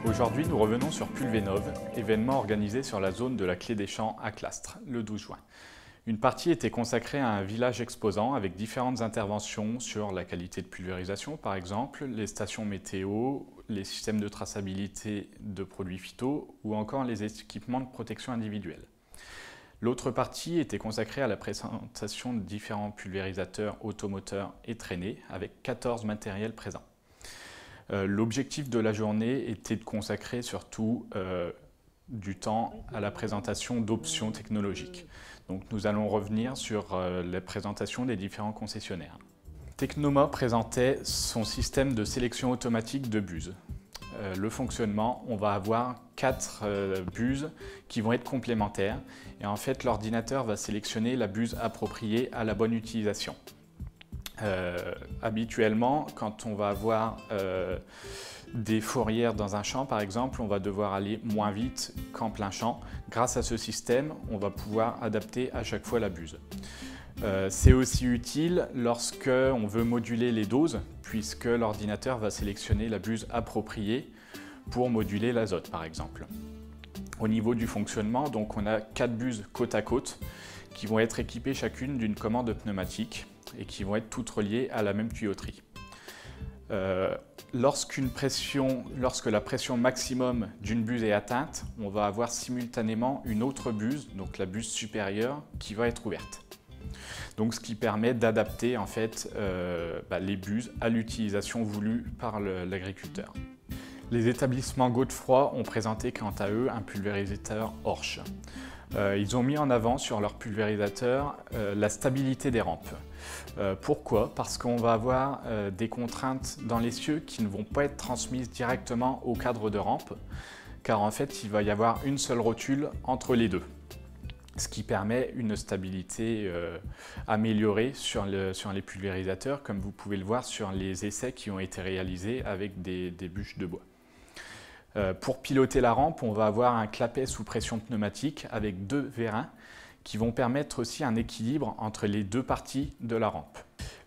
Aujourd'hui, nous revenons sur Pulvénov, événement organisé sur la zone de la Clé des Champs à Clastres, le 12 juin. Une partie était consacrée à un village exposant avec différentes interventions sur la qualité de pulvérisation, par exemple, les stations météo, les systèmes de traçabilité de produits phyto ou encore les équipements de protection individuelle. L'autre partie était consacrée à la présentation de différents pulvérisateurs automoteurs et traînés avec 14 matériels présents. L'objectif de la journée était de consacrer surtout du temps à la présentation d'options technologiques. Donc nous allons revenir sur la présentation des différents concessionnaires. Technoma présentait son système de sélection automatique de buses. Le fonctionnement, on va avoir 4 buses qui vont être complémentaires et en fait l'ordinateur va sélectionner la buse appropriée à la bonne utilisation. Habituellement, quand on va avoir des fourrières dans un champ, par exemple, on va devoir aller moins vite qu'en plein champ. Grâce à ce système, on va pouvoir adapter à chaque fois la buse. C'est aussi utile lorsque on veut moduler les doses, puisque l'ordinateur va sélectionner la buse appropriée pour moduler l'azote, par exemple. Au niveau du fonctionnement, donc on a 4 buses côte à côte qui vont être équipées chacune d'une commande pneumatique et qui vont être toutes reliées à la même tuyauterie. Lorsque la pression maximum d'une buse est atteinte, on va avoir simultanément une autre buse, donc la buse supérieure, qui va être ouverte. Donc, ce qui permet d'adapter en fait les buses à l'utilisation voulue par l'agriculteur. Les établissements Godefroy ont présenté quant à eux un pulvérisateur Horsch. Ils ont mis en avant sur leur pulvérisateur la stabilité des rampes. Pourquoi? Parce qu'on va avoir des contraintes dans l'essieu qui ne vont pas être transmises directement au cadre de rampe, car en fait il va y avoir une seule rotule entre les deux, ce qui permet une stabilité améliorée sur les pulvérisateurs, comme vous pouvez le voir sur les essais qui ont été réalisés avec des bûches de bois. Pour piloter la rampe, on va avoir un clapet sous pression pneumatique avec 2 vérins qui vont permettre aussi un équilibre entre les deux parties de la rampe.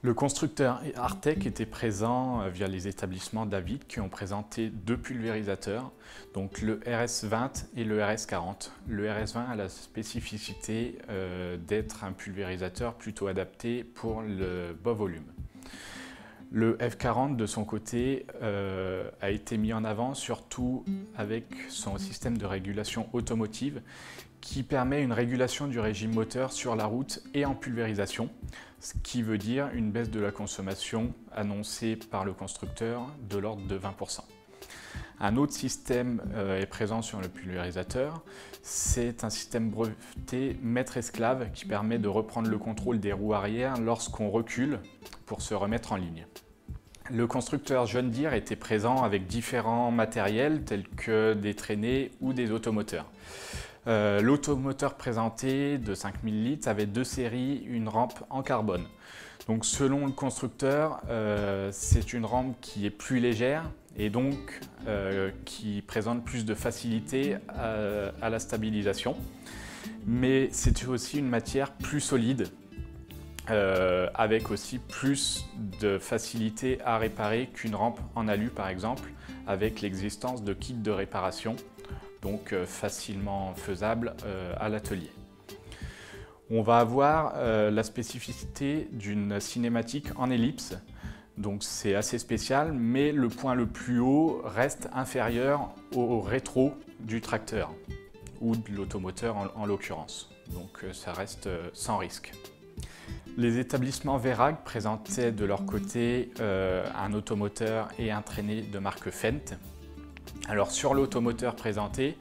Le constructeur Artec était présent via les établissements David qui ont présenté 2 pulvérisateurs, donc le RS20 et le RS40. Le RS20 a la spécificité d'être un pulvérisateur plutôt adapté pour le bas volume. Le F40 de son côté a été mis en avant surtout avec son système de régulation automotive qui permet une régulation du régime moteur sur la route et en pulvérisation, ce qui veut dire une baisse de la consommation annoncée par le constructeur de l'ordre de 20%. Un autre système est présent sur le pulvérisateur, c'est un système breveté maître-esclave qui permet de reprendre le contrôle des roues arrière lorsqu'on recule pour se remettre en ligne. Le constructeur John Deere était présent avec différents matériels tels que des traînées ou des automoteurs. L'automoteur présenté de 5000 litres avait 2 séries, une rampe en carbone. Donc selon le constructeur, c'est une rampe qui est plus légère et donc qui présente plus de facilité à la stabilisation. Mais c'est aussi une matière plus solide, avec aussi plus de facilité à réparer qu'une rampe en alu par exemple, avec l'existence de kits de réparation, donc facilement faisable à l'atelier. On va avoir la spécificité d'une cinématique en ellipse, donc c'est assez spécial, mais le point le plus haut reste inférieur au rétro du tracteur, ou de l'automoteur en l'occurrence, donc ça reste sans risque. Les établissements Verag présentaient de leur côté un automoteur et un traîné de marque Fendt. Alors sur l'automoteur présenté,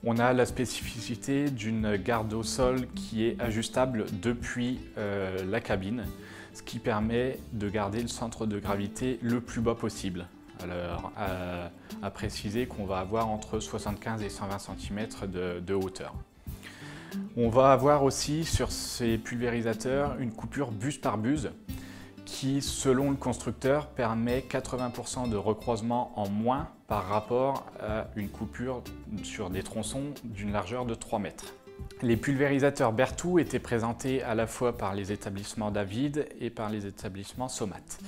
on a la spécificité d'une garde au sol qui est ajustable depuis la cabine, ce qui permet de garder le centre de gravité le plus bas possible. Alors à préciser qu'on va avoir entre 75 et 120 cm de hauteur. On va avoir aussi sur ces pulvérisateurs une coupure buse par buse qui, selon le constructeur, permet 80% de recroisement en moins par rapport à une coupure sur des tronçons d'une largeur de 3 mètres. Les pulvérisateurs Berthoud étaient présentés à la fois par les établissements David et par les établissements Somat.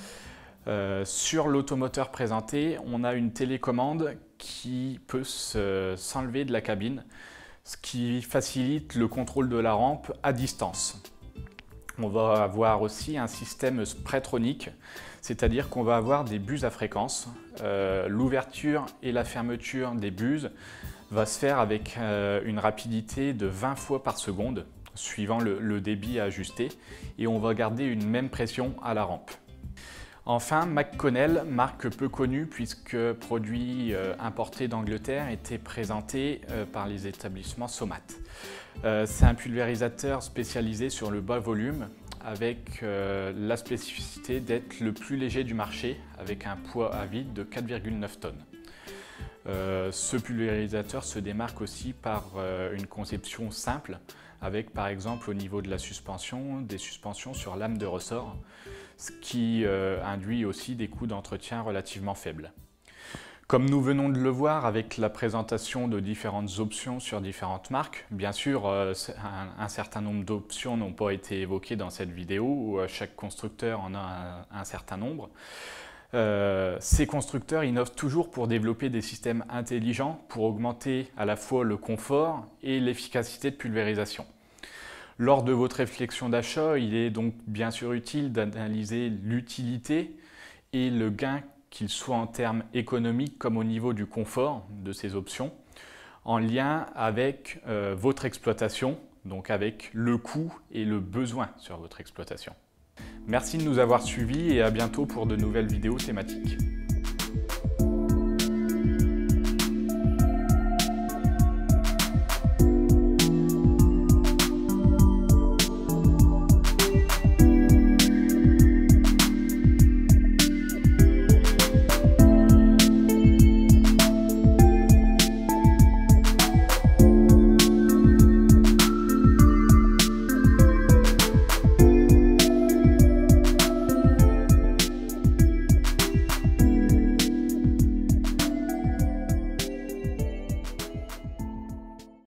Sur l'automoteur présenté, on a une télécommande qui peut s'enlever de la cabine, ce qui facilite le contrôle de la rampe à distance. On va avoir aussi un système Spraytronic, c'est-à-dire qu'on va avoir des buses à fréquence. L'ouverture et la fermeture des buses va se faire avec une rapidité de 20 fois par seconde, suivant le débit ajusté, et on va garder une même pression à la rampe. Enfin, McConnell, marque peu connue puisque produit importé d'Angleterre, était présenté par les établissements Somat. C'est un pulvérisateur spécialisé sur le bas volume avec la spécificité d'être le plus léger du marché avec un poids à vide de 4,9 tonnes. Ce pulvérisateur se démarque aussi par une conception simple avec par exemple au niveau de la suspension, des suspensions sur lame de ressort, ce qui induit aussi des coûts d'entretien relativement faibles. Comme nous venons de le voir avec la présentation de différentes options sur différentes marques, bien sûr un certain nombre d'options n'ont pas été évoquées dans cette vidéo, où chaque constructeur en a un certain nombre. Ces constructeurs innovent toujours pour développer des systèmes intelligents pour augmenter à la fois le confort et l'efficacité de pulvérisation. Lors de votre réflexion d'achat, il est donc bien sûr utile d'analyser l'utilité et le gain, qu'il soit en termes économiques comme au niveau du confort de ces options, en lien avec votre exploitation, donc avec le coût et le besoin sur votre exploitation. Merci de nous avoir suivis et à bientôt pour de nouvelles vidéos thématiques.